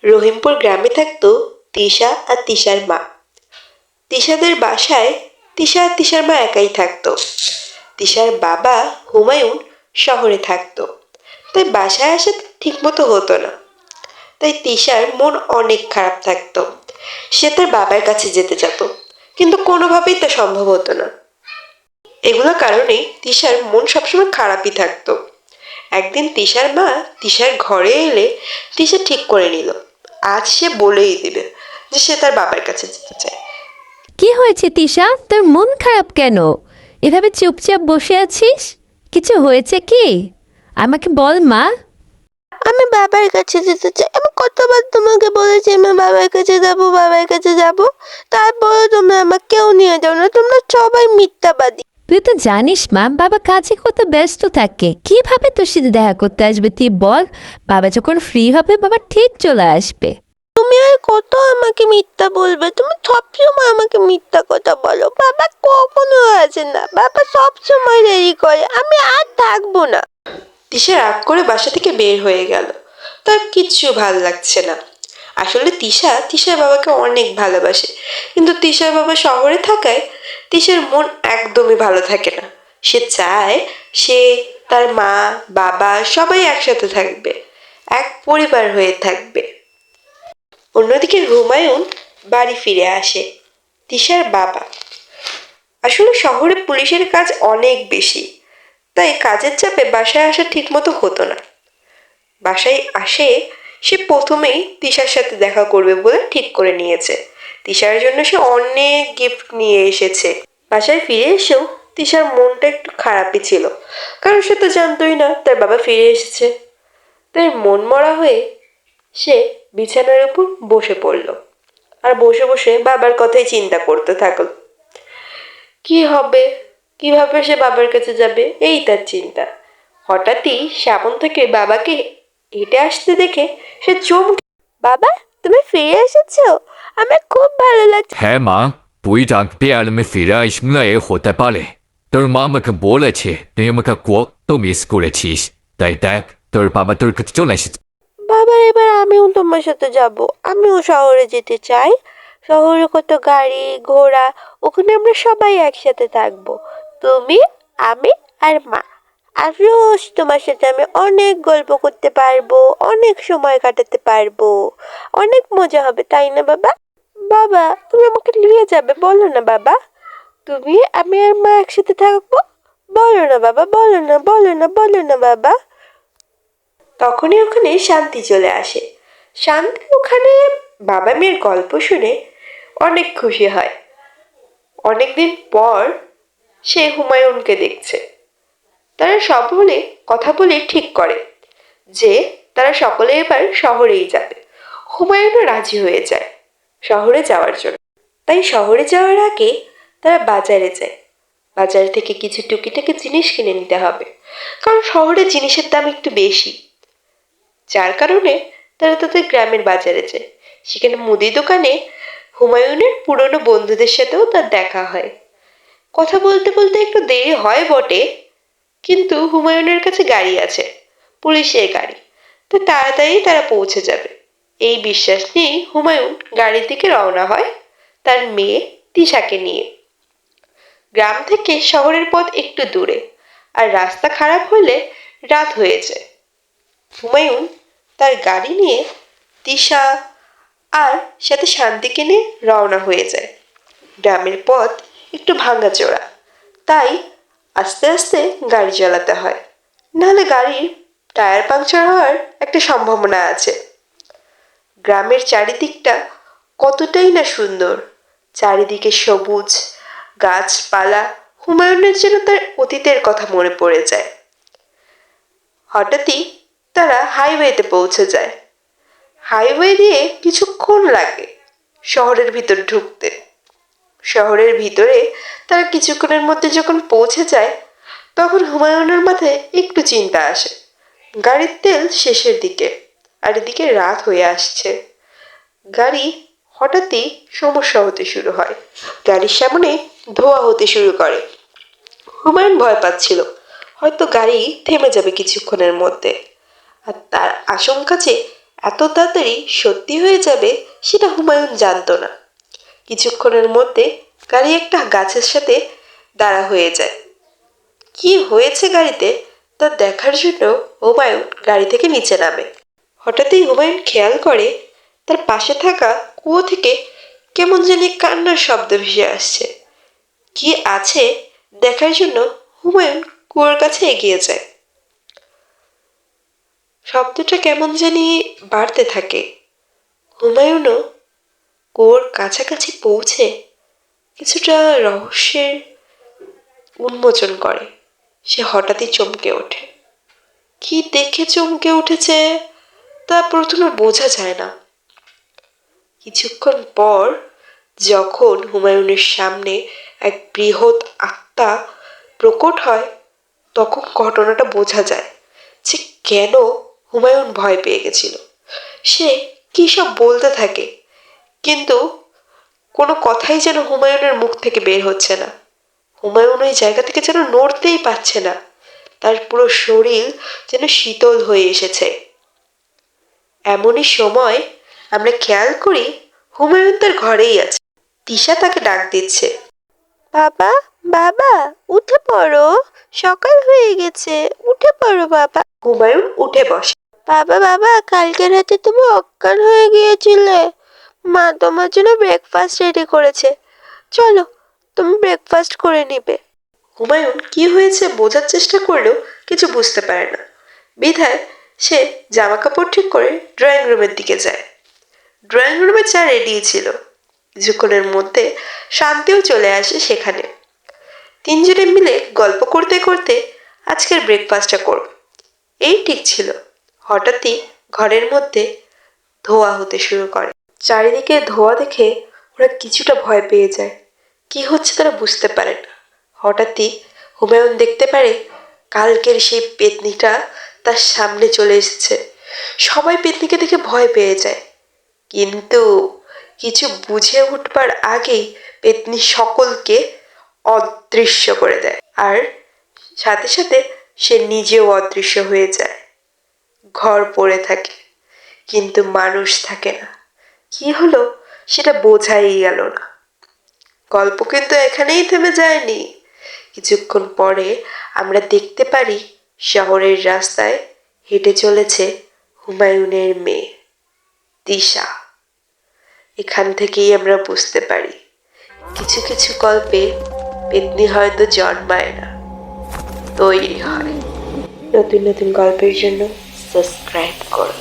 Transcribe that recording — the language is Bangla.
রহিমপুর গ্রামে থাকতো তিশা আর তিশার মা। তিশাদের বাসায় তিশা আর তিশার মা একাই থাকতো। তিশার বাবা হুমায়ুন শহরে থাকতো, তাই বাসায় আসা ঠিকমতো হতো না। তাই তিশার মন অনেক খারাপ থাকতো। সে তার বাবার কাছে যেতে চাইতো, কিন্তু কোনোভাবেই তা সম্ভব হতো না। এগুলো কারণেই তিশার মন সবসময় খারাপই থাকতো। একদিন তিশার মা তিশার ঘরে এলে তিশা ঠিক করে নিল আজ সে বলেই দিবে যে সে তার বাবার কাছে যেতে চায়। কি হয়েছে তিশা, তোর মন খারাপ কেন? এভাবে চুপচাপ বসে আছিস? কিছু হয়েছে কি? আমাকে বল মা। আমি বাবার কাছে যেতে চাই। আমি কতবার তোমাকে বলেছি আমি বাবার কাছে যাব, বাবার কাছে যাব, তারপরে তোমরা আমাকে কেউ নিয়ে যাও না। তোমরা সবাই মিথ্যাবাদী। তুই তো জানিস মা, বাবা কাজে কত ব্যস্ত থাকে, কিভাবে তোর সাথে দেখা করতে আসবে তুই বল? বাবা যখন ফ্রি হবে বাবা ঠিক চলে আসবে। তুমি আর কত আমাকে মিথ্যা বলবে? তুমি সবসময় আমাকে মিথ্যা কথা বলো। বাবা কখনো আসে না, বাবা সব সময় দেরি করে। আমি আর থাকবো না। তিশা রাগ করে বাসা থেকে বের হয়ে গেল। তার কিচ্ছু ভাল লাগছে না। আসলে তিশা তিশার বাবাকে অনেক ভালোবাসে, কিন্তু তিশার বাবা শহরে থাকায় তিশার মন একদমই ভালো থাকে না। সে চায় সে তার মা বাবা সবাই একসাথে থাকবে, এক পরিবার হয়ে থাকবে। অন্যদিকে হুমায়ুন বাড়ি ফিরে আসে। তিশার বাবা আসলে শহরে পুলিশের কাজ অনেক বেশি, তাই কাজের চাপে বাসায় আসা ঠিকমতো হতো না। বাসায় আসে সে প্রথমেই তিশার সাথে দেখা করবে বলে ঠিক করে নিয়েছে। তিশার জন্য সে অনেক গিফট নিয়ে এসেছে। বাসায় ফিরে এসেও তিশার মনটা একটু খারাপই ছিল, কারণ সে তো জানতোই না তার বাবা ফিরে এসেছে। তাই মন মরা হয়ে সে বিছানার উপর বসে পড়ল আর বসে বসে বাবার কথাই চিন্তা করতে থাকল। কি হবে, কিভাবে সে বাবার কাছে যাবে, এই তার চিন্তা। হঠাৎই সামন থেকে বাবাকে হেঁটে আসতে দেখে সে চমকে, বাবা তুমি ফিরে এসেছো, আমার খুব ভালো লাগছে। হ্যাঁ মা, তুই ডাকবি আর আমি ফিরে আসলে হতে পারে। তোর মা আমাকে বলেছে তুই আমাকে কত মিস করেছিস, তাই দেখ তোর বাবা তোর কাছে চলে এসেছে। বাবা এবার আমিও তোমার সাথে যাব। আমিও শহরে যেতে চাই। শহরে কত গাড়ি ঘোড়া, ওখানে আমরা সবাই একসাথে থাকবো। তুমি, আমি আর মা। আর রোজ তোমার সাথে আমি অনেক গল্প করতে পারবো, অনেক সময় কাটাতে পারবো। অনেক মজা হবে, তাই না বাবা? বাবা তুমি আমাকে নিয়ে যাবে, বলো না বাবা। তুমি আমি আর মা একসাথে থাকবো। বলো না বাবা, বলো না, বলো না, বলো না বাবা। তখনই ওখানে শান্তি চলে আসে। শান্তি ওখানে বাবা মেয়ের গল্প শুনে অনেক খুশি হয়। অনেকদিন পর সে হুমায়ুনকে দেখছে। তারা সকলে কথা বলে ঠিক করে যে তারা সকলে এবার শহরেই যাবে। হুমায়ুনও রাজি হয়ে যায় শহরে যাওয়ার জন্য। তাই শহরে যাওয়ার আগে তারা বাজারে যায়। বাজার থেকে কিছু টুকিটাকি জিনিস কিনে নিতে হবে, কারণ শহরে জিনিসের দাম একটু বেশি। যার কারণে তারা তাদের গ্রামের বাজারে যায়। সেখানে মুদি দোকানে হুমায়ুনের পুরনো বন্ধুদের সাথেও তার দেখা হয়। কথা বলতে বলতে একটু দেরি হয় বটে, কিন্তু হুমায়ুনের কাছে গাড়ি আছে, পুলিশের গাড়ি, তো তাড়াতাড়ি তারা পৌঁছে যাবে। এই বিশ্বাস নিয়েই হুমায়ুন গাড়ির দিকে রওনা হয় তার মেয়ে তিশাকে নিয়ে। গ্রাম থেকে শহরের পথ একটু দূরে, আর রাস্তা খারাপ হলে রাত হয়ে যায়। হুমায়ুন তার গাড়ি নিয়ে তিশা আর সাথে শান্তিকে নিয়ে রওনা হয়ে যায়। গ্রামের পথ একটু ভাঙাচোরা, তাই আস্তে আস্তে গাড়ি চালাতে হয়, নাহলে গাড়ির টায়ার পাংচার হওয়ার একটা সম্ভাবনা আছে। গ্রামের চারিদিকটা কতটাই না সুন্দর, চারিদিকে সবুজ গাছপালা। হুমায়ুনের যেন তার অতীতের কথা মনে পড়ে যায়। হঠাৎই তারা হাইওয়েতে পৌঁছে যায়। হাইওয়ে দিয়ে কিছুক্ষণ লাগে শহরের ভিতর ঢুকতে। শহরের ভিতরে তারা কিছুক্ষণের মধ্যে যখন পৌঁছে যায়, তখন হুমায়ুনের মাথায় একটু চিন্তা আসে। গাড়ির তেল শেষের দিকে, আর এদিকে রাত হয়ে আসছে। গাড়ি হঠাৎই সমস্যা হতে শুরু হয়। গাড়ির সামনে ধোঁয়া হতে শুরু করে। হুমায়ুন ভয় পাচ্ছিল হয়তো গাড়ি থেমে যাবে কিছুক্ষণের মধ্যে। আর তার আশঙ্কা যে এত তাড়াতাড়ি সত্যি হয়ে যাবে সেটা হুমায়ুন জানতো না। কিছুক্ষণের মধ্যে গাড়ি একটা গাছের সাথে দাঁড়া হয়ে যায়। কি হয়েছে গাড়িতে তা দেখার জন্য হুমায়ুন গাড়ি থেকে নিচে নামে। হঠাৎই হুমায়ুন খেয়াল করে তার পাশে থাকা কুয়ো থেকে কেমন জানি কান্নার শব্দ ভেসে আসছে। কি আছে দেখার জন্য হুমায়ুন কুয়োর কাছে এগিয়ে যায়। শব্দটা কেমন জানি বাড়তে থাকে। হুমায়ুনও কুয়োর কাছাকাছি পৌঁছে কিছুটা রহস্যের উন্মোচন করে। সে হঠাৎই চমকে ওঠে। কি দেখে চমকে উঠেছে তা প্রথমে বোঝা যায় না। কিছুক্ষণ পর যখন হুমায়ুনের সামনে এক বৃহৎ আত্মা প্রকট হয় তখন ঘটনাটা বোঝা যায় যে কেন হুমায়ুন ভয় পেয়ে গেছিল। সে কী সব বলতে থাকে কিন্তু কোনো কথাই যেন হুমায়ুনের মুখ থেকে বের হচ্ছে না। হুমায়ুন ওই জায়গা থেকে যেন নড়তেই পারছে না। তার পুরো শরীর যেন শীতল হয়ে এসেছে। এমনই সময় আমরা খেয়াল করি হুমায়ুন তার ঘরেই আছে। তিশা তাকে ডাক দিচ্ছে, বাবা বাবা উঠে পড়ো, সকাল হয়ে গেছে, উঠে পড়ো বাবা। হুমায়ুন উঠে বসে। বাবা বাবা কালকে রাতে তুমি অজ্ঞান হয়ে গিয়েছিলে, মা তোমার জন্য ব্রেকফাস্ট রেডি করেছে, চলো তুমি ব্রেকফাস্ট করে নিবে। হুমায়ুন কি হয়েছে বোঝার চেষ্টা করলেও কিছু বুঝতে পারে না। বিধায় সে জামা কাপড় ঠিক করে ড্রয়িং রুমের দিকে যায়। ড্রয়িং রুমে চা রেডি ছিল। কিছুক্ষণের মধ্যে শান্তিও চলে আসে সেখানে। তিনজনে মিলে গল্প করতে করতে আজকের ব্রেকফাস্টটা করব এই ঠিক ছিল। হঠাৎই ঘরের মধ্যে ধোঁয়া হতে শুরু করে। চারিদিকে ধোঁয়া দেখে ওরা কিছুটা ভয় পেয়ে যায়। কি হচ্ছে তারা বুঝতে পারে না। হঠাৎই হুমায়ুন দেখতে পারে কালকের সেই পেতনিটা তার সামনে চলে এসেছে। সবাই পেতনিকে দেখে ভয় পেয়ে যায়, কিন্তু কিছু বুঝে উঠবার আগেই পেতনি সকলকে অদৃশ্য করে দেয়, আর সাথে সাথে সে নিজেও অদৃশ্য হয়ে যায়। ঘর পড়ে থাকে কিন্তু মানুষ থাকে না। কি হলো সেটা বোঝাই গেল না। গল্প কিন্তু এখানেই থেমে যায়নি। কিছুক্ষণ পরে আমরা দেখতে পারি শহরের রাস্তায় হেঁটে চলেছে হুমায়ুনের মেয়ে তিশা। এখান থেকেই আমরা বুঝতে পারি কিছু কিছু গল্পে পেতনি হয়তো জন্মায় না, তৈরি হয়। নতুন নতুন গল্পের জন্য সাবস্ক্রাইব করুন।